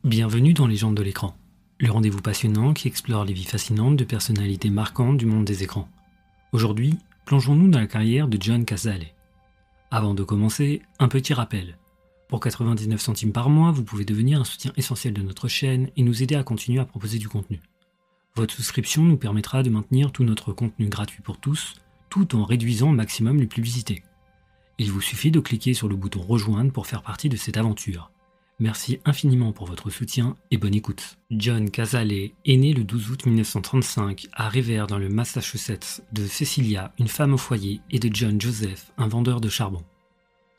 Bienvenue dans Légendes de l'écran, le rendez-vous passionnant qui explore les vies fascinantes de personnalités marquantes du monde des écrans. Aujourd'hui, plongeons-nous dans la carrière de John Cazale. Avant de commencer, un petit rappel. Pour 99 centimes par mois, vous pouvez devenir un soutien essentiel de notre chaîne et nous aider à continuer à proposer du contenu. Votre souscription nous permettra de maintenir tout notre contenu gratuit pour tous, tout en réduisant au maximum les publicités. Il vous suffit de cliquer sur le bouton rejoindre pour faire partie de cette aventure. Merci infiniment pour votre soutien et bonne écoute. John Cazale est né le 12 août 1935 à Revere dans le Massachusetts de Cecilia, une femme au foyer, et de John Joseph, un vendeur de charbon.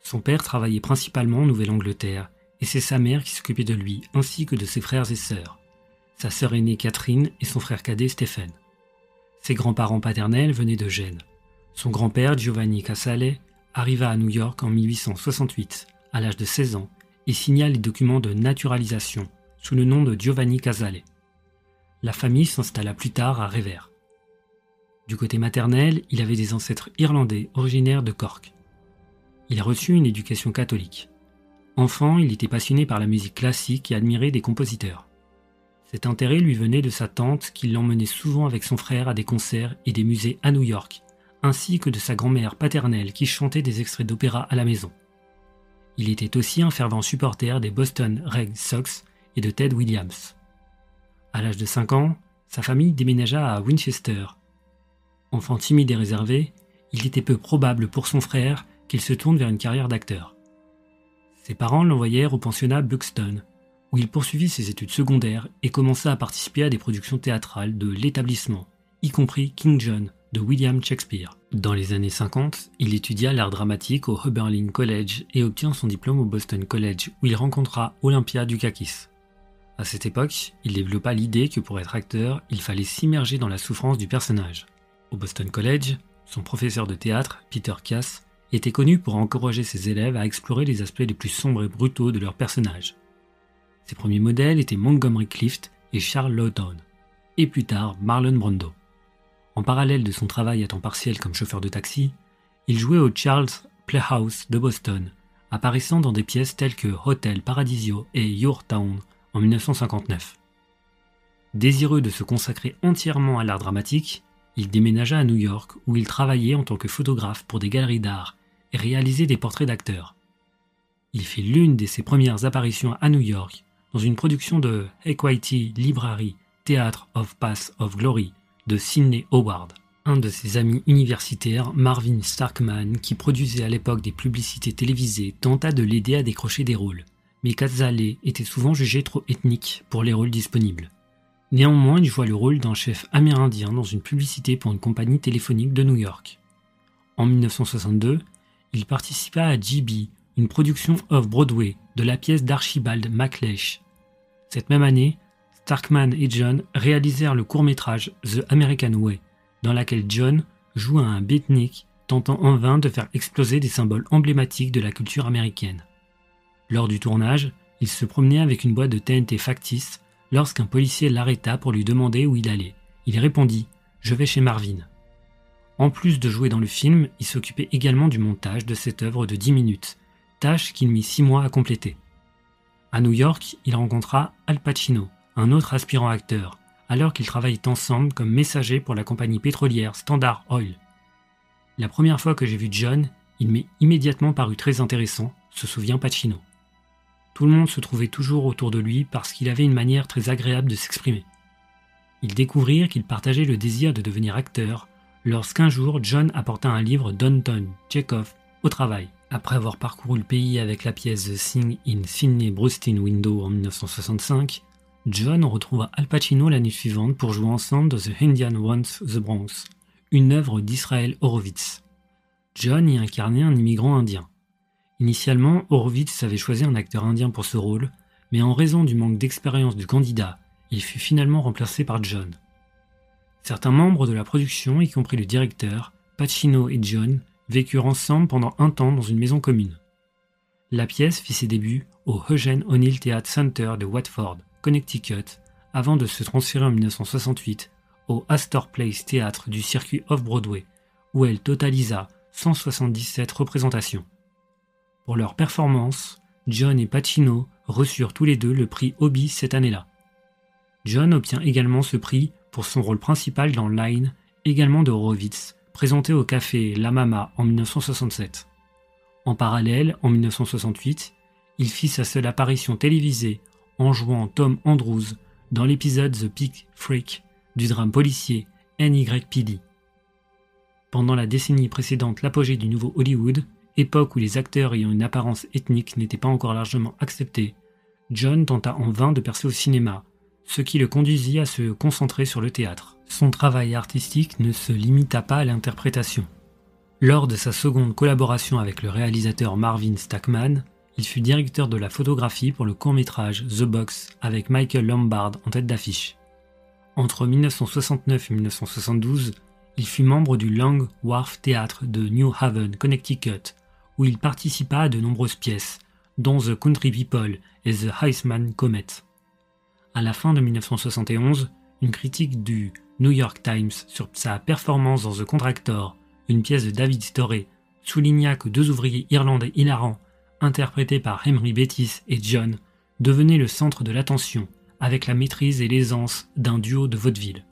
Son père travaillait principalement en Nouvelle-Angleterre et c'est sa mère qui s'occupait de lui ainsi que de ses frères et sœurs. Sa sœur aînée Catherine et son frère cadet Stephen. Ses grands-parents paternels venaient de Gênes. Son grand-père Giovanni Cazale arriva à New York en 1868 à l'âge de 16 ans et signa les documents de naturalisation sous le nom de Giovanni Cazale. La famille s'installa plus tard à Revere. Du côté maternel, il avait des ancêtres irlandais originaires de Cork. Il a reçu une éducation catholique. Enfant, il était passionné par la musique classique et admirait des compositeurs. Cet intérêt lui venait de sa tante qui l'emmenait souvent avec son frère à des concerts et des musées à New York, ainsi que de sa grand-mère paternelle qui chantait des extraits d'opéra à la maison. Il était aussi un fervent supporter des Boston Red Sox et de Ted Williams. À l'âge de 5 ans, sa famille déménagea à Winchester. Enfant timide et réservé, il était peu probable pour son frère qu'il se tourne vers une carrière d'acteur. Ses parents l'envoyèrent au pensionnat Buxton, où il poursuivit ses études secondaires et commença à participer à des productions théâtrales de l'établissement, y compris King John de William Shakespeare. Dans les années 50, il étudia l'art dramatique au Oberlin College et obtint son diplôme au Boston College où il rencontra Olympia Dukakis. À cette époque, il développa l'idée que pour être acteur, il fallait s'immerger dans la souffrance du personnage. Au Boston College, son professeur de théâtre, Peter Cass, était connu pour encourager ses élèves à explorer les aspects les plus sombres et brutaux de leurs personnages. Ses premiers modèles étaient Montgomery Clift et Charles Lawton, et plus tard Marlon Brando. En parallèle de son travail à temps partiel comme chauffeur de taxi, il jouait au Charles Playhouse de Boston, apparaissant dans des pièces telles que Hotel Paradiso et Your Town en 1959. Désireux de se consacrer entièrement à l'art dramatique, il déménagea à New York où il travaillait en tant que photographe pour des galeries d'art et réalisait des portraits d'acteurs. Il fit l'une de ses premières apparitions à New York dans une production de Equity Library Theatre of Paths of Glory de Sidney Howard. Un de ses amis universitaires, Marvin Starkman, qui produisait à l'époque des publicités télévisées, tenta de l'aider à décrocher des rôles, mais Cazale était souvent jugé trop ethnique pour les rôles disponibles. Néanmoins, il joua le rôle d'un chef amérindien dans une publicité pour une compagnie téléphonique de New York. En 1962, il participa à GB, une production off-Broadway de la pièce d'Archibald MacLeish. Cette même année, Starkman et John réalisèrent le court-métrage The American Way, dans laquelle John joue à un beatnik tentant en vain de faire exploser des symboles emblématiques de la culture américaine. Lors du tournage, il se promenait avec une boîte de TNT factice lorsqu'un policier l'arrêta pour lui demander où il allait. Il répondit « Je vais chez Marvin ». En plus de jouer dans le film, il s'occupait également du montage de cette œuvre de 10 minutes, tâche qu'il mit 6 mois à compléter. À New York, il rencontra Al Pacino, un autre aspirant acteur, alors qu'ils travaillaient ensemble comme messagers pour la compagnie pétrolière Standard Oil. La première fois que j'ai vu John, il m'est immédiatement paru très intéressant, se souvient Pacino. Tout le monde se trouvait toujours autour de lui parce qu'il avait une manière très agréable de s'exprimer. Ils découvrirent qu'il partageait le désir de devenir acteur lorsqu'un jour John apporta un livre d'Anton Tchekhov au travail. Après avoir parcouru le pays avec la pièce The Thing in Sidney Brustin Window en 1965, John retrouva Al Pacino l'année suivante pour jouer ensemble dans The Indian Wants the Bronx, une œuvre d'Israël Horowitz. John y incarnait un immigrant indien. Initialement, Horowitz avait choisi un acteur indien pour ce rôle, mais en raison du manque d'expérience du candidat, il fut finalement remplacé par John. Certains membres de la production, y compris le directeur, Pacino et John, vécurent ensemble pendant un temps dans une maison commune. La pièce fit ses débuts au Eugene O'Neill Theatre Center de Watford, Connecticut, avant de se transférer en 1968 au Astor Place Theatre du circuit Off-Broadway, où elle totalisa 177 représentations. Pour leur performance, John et Pacino reçurent tous les deux le prix Obie cette année-là. John obtient également ce prix pour son rôle principal dans Line, également de Horowitz, présenté au café La Mama en 1967. En parallèle, en 1968, il fit sa seule apparition télévisée en jouant Tom Andrews dans l'épisode The Pig Freak du drame policier NYPD. Pendant la décennie précédente l'apogée du nouveau Hollywood, époque où les acteurs ayant une apparence ethnique n'étaient pas encore largement acceptés, John tenta en vain de percer au cinéma, ce qui le conduisit à se concentrer sur le théâtre. Son travail artistique ne se limita pas à l'interprétation. Lors de sa seconde collaboration avec le réalisateur Marvin Stackman, il fut directeur de la photographie pour le court-métrage The Box avec Michael Lombard en tête d'affiche. Entre 1969 et 1972, il fut membre du Long Wharf Theatre de New Haven, Connecticut, où il participa à de nombreuses pièces, dont The Country People et The Iceman Comet. À la fin de 1971, une critique du New York Times sur sa performance dans The Contractor, une pièce de David Storey, souligna que deux ouvriers irlandais hilarants, interprétés par Henry Bettis et John, devenaient le centre de l'attention, avec la maîtrise et l'aisance d'un duo de vaudeville.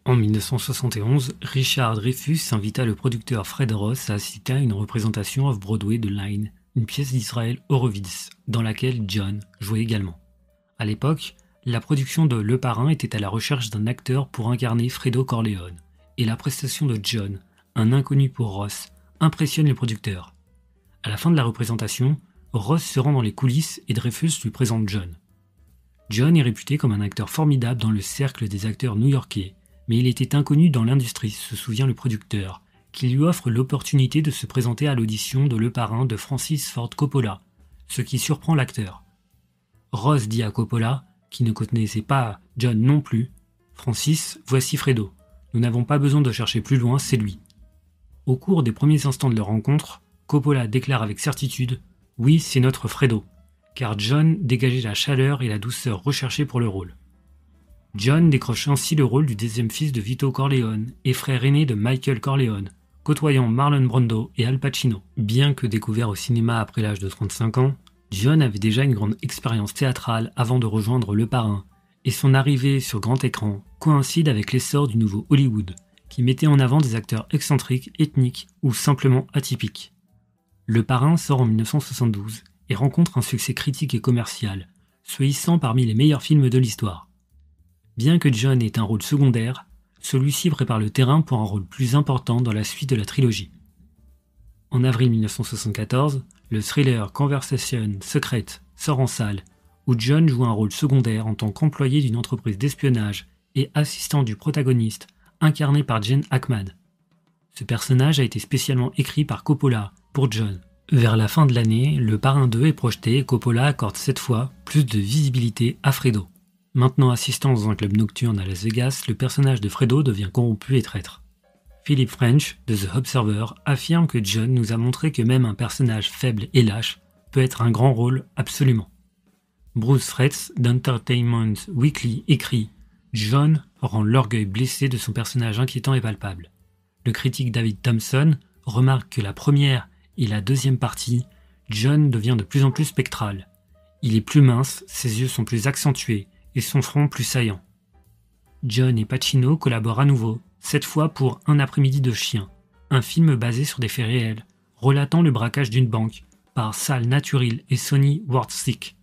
En 1971, Richard Dreyfuss invita le producteur Fred Ross à assister à une représentation off-Broadway de Line, une pièce d'Israël Horowitz, dans laquelle John jouait également. À l'époque, la production de Le Parrain était à la recherche d'un acteur pour incarner Fredo Corleone, et la prestation de John, un inconnu pour Ross, impressionne le producteur. À la fin de la représentation, Ross se rend dans les coulisses et Dreyfuss lui présente John. John est réputé comme un acteur formidable dans le cercle des acteurs new-yorkais, mais il était inconnu dans l'industrie, se souvient le producteur, qui lui offre l'opportunité de se présenter à l'audition de Le Parrain de Francis Ford Coppola, ce qui surprend l'acteur. Ross dit à Coppola, qui ne connaissait pas John non plus, « Francis, voici Fredo. Nous n'avons pas besoin de chercher plus loin, c'est lui. » Au cours des premiers instants de leur rencontre, Coppola déclare avec certitude « Oui, c'est notre Fredo », car John dégageait la chaleur et la douceur recherchées pour le rôle. John décroche ainsi le rôle du deuxième fils de Vito Corleone et frère aîné de Michael Corleone, côtoyant Marlon Brando et Al Pacino. Bien que découvert au cinéma après l'âge de 35 ans, John avait déjà une grande expérience théâtrale avant de rejoindre Le Parrain, et son arrivée sur grand écran coïncide avec l'essor du nouveau Hollywood, qui mettait en avant des acteurs excentriques, ethniques ou simplement atypiques. Le Parrain sort en 1972 et rencontre un succès critique et commercial, se hissant parmi les meilleurs films de l'histoire. Bien que John ait un rôle secondaire, celui-ci prépare le terrain pour un rôle plus important dans la suite de la trilogie. En avril 1974, le thriller Conversation secrète sort en salle, où John joue un rôle secondaire en tant qu'employé d'une entreprise d'espionnage et assistant du protagoniste, incarné par Gene Hackman. Ce personnage a été spécialement écrit par Coppola pour John. Vers la fin de l'année, Le Parrain 2 est projeté et Coppola accorde cette fois plus de visibilité à Fredo. Maintenant assistant dans un club nocturne à Las Vegas, le personnage de Fredo devient corrompu et traître. Philip French, de The Observer, affirme que John nous a montré que même un personnage faible et lâche peut être un grand rôle absolument. Bruce Fretz, d'Entertainment Weekly, écrit « John rend l'orgueil blessé de son personnage inquiétant et palpable ». Le critique David Thompson remarque que la première et la deuxième partie, John devient de plus en plus spectral. Il est plus mince, ses yeux sont plus accentués, et son front plus saillant. John et Pacino collaborent à nouveau, cette fois pour Un après-midi de chien, un film basé sur des faits réels, relatant le braquage d'une banque par Sal Naturil et Sonny Wardstick.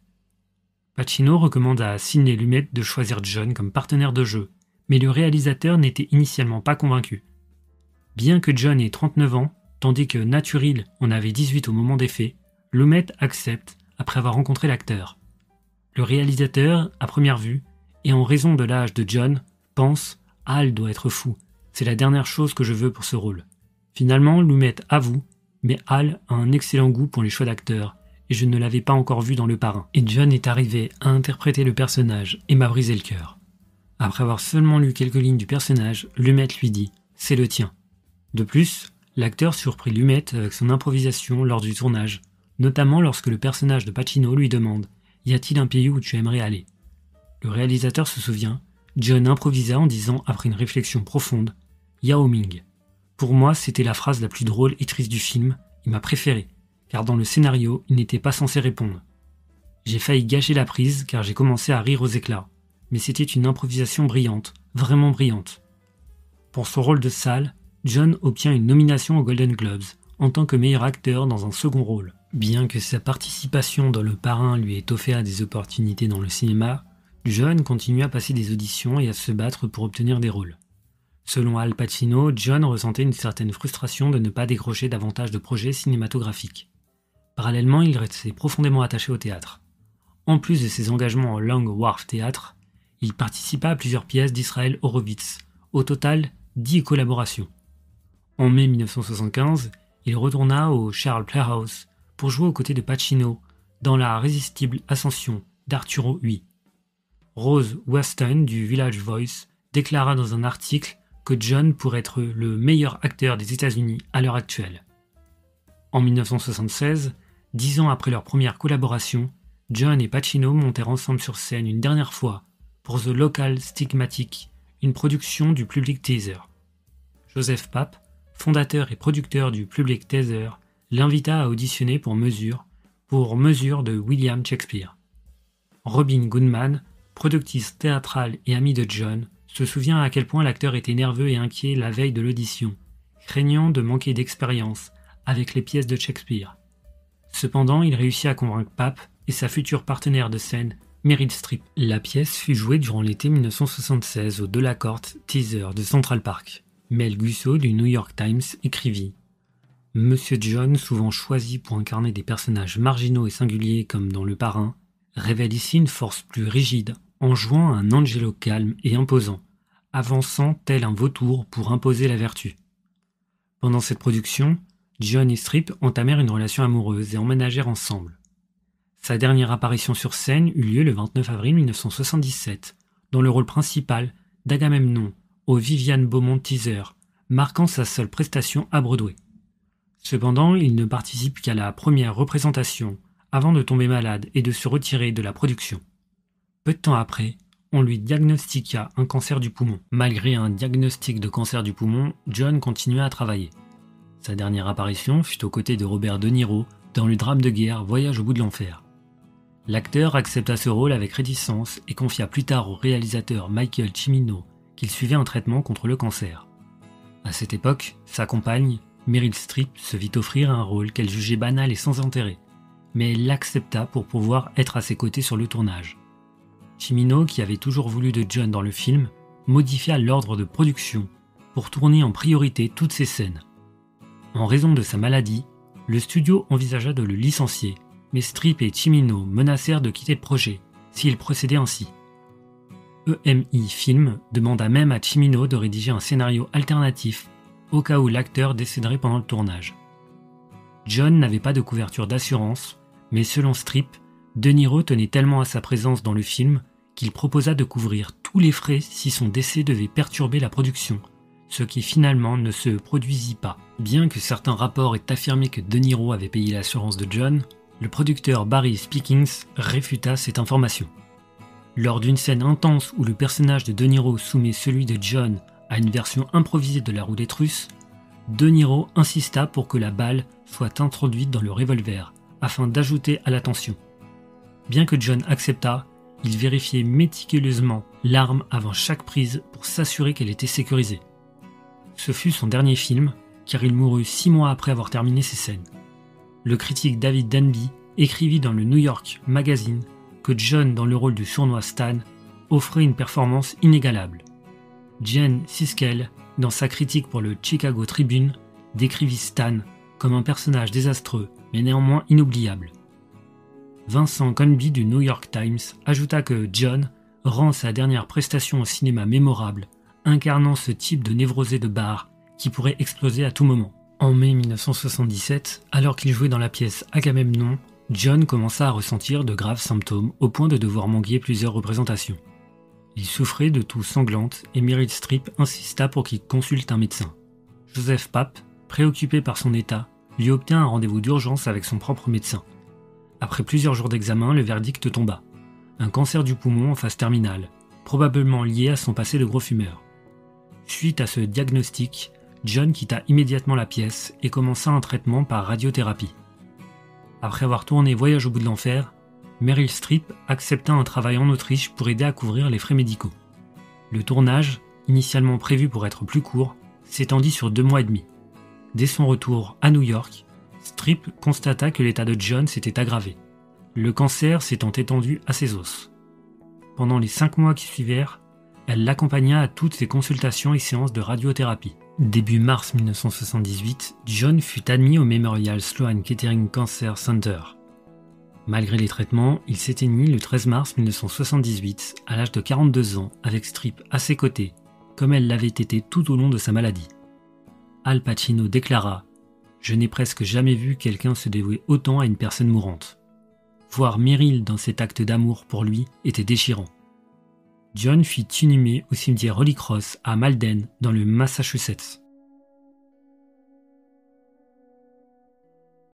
Pacino recommande à Sidney Lumet de choisir John comme partenaire de jeu, mais le réalisateur n'était initialement pas convaincu. Bien que John ait 39 ans, tandis que Naturil en avait 18 au moment des faits, Lumet accepte après avoir rencontré l'acteur. Le réalisateur, à première vue, et en raison de l'âge de John, pense « Al doit être fou, c'est la dernière chose que je veux pour ce rôle ». Finalement, Lumet avoue « Mais Al a un excellent goût pour les choix d'acteurs, et je ne l'avais pas encore vu dans Le Parrain. » Et John est arrivé à interpréter le personnage et m'a brisé le cœur. Après avoir seulement lu quelques lignes du personnage, Lumet lui dit « C'est le tien ». De plus, l'acteur surprit Lumet avec son improvisation lors du tournage, notamment lorsque le personnage de Pacino lui demande « Y a-t-il un pays où tu aimerais aller ?» Le réalisateur se souvient, John improvisa en disant après une réflexion profonde Yao Ming. Pour moi, c'était la phrase la plus drôle et triste du film, et ma préférée, car dans le scénario, il n'était pas censé répondre. J'ai failli gâcher la prise car j'ai commencé à rire aux éclats, mais c'était une improvisation brillante, vraiment brillante. Pour son rôle de Sal, John obtient une nomination aux Golden Globes en tant que meilleur acteur dans un second rôle. Bien que sa participation dans Le Parrain lui ait offert des opportunités dans le cinéma, John continue à passer des auditions et à se battre pour obtenir des rôles. Selon Al Pacino, John ressentait une certaine frustration de ne pas décrocher davantage de projets cinématographiques. Parallèlement, il restait profondément attaché au théâtre. En plus de ses engagements en Long Wharf Theatre, il participa à plusieurs pièces d'Israël Horowitz, au total 10 collaborations. En mai 1975, il retourna au Charles Playhouse pour jouer aux côtés de Pacino dans La résistible ascension d'Arturo Ui. Rose Weston du Village Voice déclara dans un article que John pourrait être le meilleur acteur des États-Unis à l'heure actuelle. En 1976, 10 ans après leur première collaboration, John et Pacino montèrent ensemble sur scène une dernière fois pour The Local Stigmatic, une production du Public Theater. Joseph Papp, fondateur et producteur du Public Theater, l'invita à auditionner pour Mesure de William Shakespeare. Robin Goodman, productrice théâtrale et amie de John, se souvient à quel point l'acteur était nerveux et inquiet la veille de l'audition, craignant de manquer d'expérience avec les pièces de Shakespeare. Cependant, il réussit à convaincre Papp et sa future partenaire de scène, Meryl Streep. La pièce fut jouée durant l'été 1976 au Delacorte Theater de Central Park. Mel Gusseau du New York Times écrivit « Monsieur John, souvent choisi pour incarner des personnages marginaux et singuliers comme dans Le Parrain, révèle ici une force plus rigide en jouant un Angelo calme et imposant, avançant tel un vautour pour imposer la vertu. » Pendant cette production, John et Streep entamèrent une relation amoureuse et emménagèrent ensemble. Sa dernière apparition sur scène eut lieu le 29 avril 1977, dans le rôle principal d'Agamemnon au Vivian Beaumont Theater, marquant sa seule prestation à Broadway. Cependant, il ne participe qu'à la première représentation, avant de tomber malade et de se retirer de la production. Peu de temps après, on lui diagnostiqua un cancer du poumon. Malgré un diagnostic de cancer du poumon, John continua à travailler. Sa dernière apparition fut aux côtés de Robert De Niro dans le drame de guerre Voyage au bout de l'enfer. L'acteur accepta ce rôle avec réticence et confia plus tard au réalisateur Michael Cimino qu'il suivait un traitement contre le cancer. À cette époque, sa compagne, Meryl Streep, se vit offrir un rôle qu'elle jugeait banal et sans intérêt, mais elle l'accepta pour pouvoir être à ses côtés sur le tournage. Cimino, qui avait toujours voulu de John dans le film, modifia l'ordre de production pour tourner en priorité toutes ces scènes. En raison de sa maladie, le studio envisagea de le licencier, mais Streep et Cimino menacèrent de quitter le projet s'il procédait ainsi. EMI Film demanda même à Cimino de rédiger un scénario alternatif au cas où l'acteur décéderait pendant le tournage. John n'avait pas de couverture d'assurance, mais selon Streep, De Niro tenait tellement à sa présence dans le film qu'il proposa de couvrir tous les frais si son décès devait perturber la production, ce qui finalement ne se produisit pas. Bien que certains rapports aient affirmé que De Niro avait payé l'assurance de John, le producteur Barry Speakings réfuta cette information. Lors d'une scène intense où le personnage de De Niro soumet celui de John à une version improvisée de la roulette russe, De Niro insista pour que la balle soit introduite dans le revolver, afin d'ajouter à la tension. Bien que John accepta, il vérifiait méticuleusement l'arme avant chaque prise pour s'assurer qu'elle était sécurisée. Ce fut son dernier film, car il mourut 6 mois après avoir terminé ses scènes. Le critique David Denby écrivit dans le New York Magazine que John, dans le rôle du sournois Stan, offrait une performance inégalable. Jen Siskel, dans sa critique pour le Chicago Tribune, décrivit Stan comme un personnage désastreux, mais néanmoins inoubliable. Vincent Conby du New York Times ajouta que John rend sa dernière prestation au cinéma mémorable, incarnant ce type de névrosé de bar qui pourrait exploser à tout moment. En mai 1977, alors qu'il jouait dans la pièce Agamemnon, John commença à ressentir de graves symptômes au point de devoir manquer plusieurs représentations. Il souffrait de toux sanglantes et Meryl Streep insista pour qu'il consulte un médecin. Joseph Papp, préoccupé par son état, lui obtint un rendez-vous d'urgence avec son propre médecin. Après plusieurs jours d'examen, le verdict tomba. Un cancer du poumon en phase terminale, probablement lié à son passé de gros fumeur. Suite à ce diagnostic, John quitta immédiatement la pièce et commença un traitement par radiothérapie. Après avoir tourné Voyage au bout de l'enfer, Meryl Streep accepta un travail en Autriche pour aider à couvrir les frais médicaux. Le tournage, initialement prévu pour être plus court, s'étendit sur 2 mois et demi. Dès son retour à New York, Streep constata que l'état de John s'était aggravé, le cancer s'étant étendu à ses os. Pendant les 5 mois qui suivirent, elle l'accompagna à toutes ses consultations et séances de radiothérapie. Début mars 1978, John fut admis au Memorial Sloan Kettering Cancer Center. Malgré les traitements, il s'éteignit le 13 mars 1978 à l'âge de 42 ans avec Streep à ses côtés, comme elle l'avait été tout au long de sa maladie. Al Pacino déclara « Je n'ai presque jamais vu quelqu'un se dévouer autant à une personne mourante. Voir Meryl dans cet acte d'amour pour lui était déchirant. » John fut inhumé au cimetière Holy Cross à Malden, dans le Massachusetts.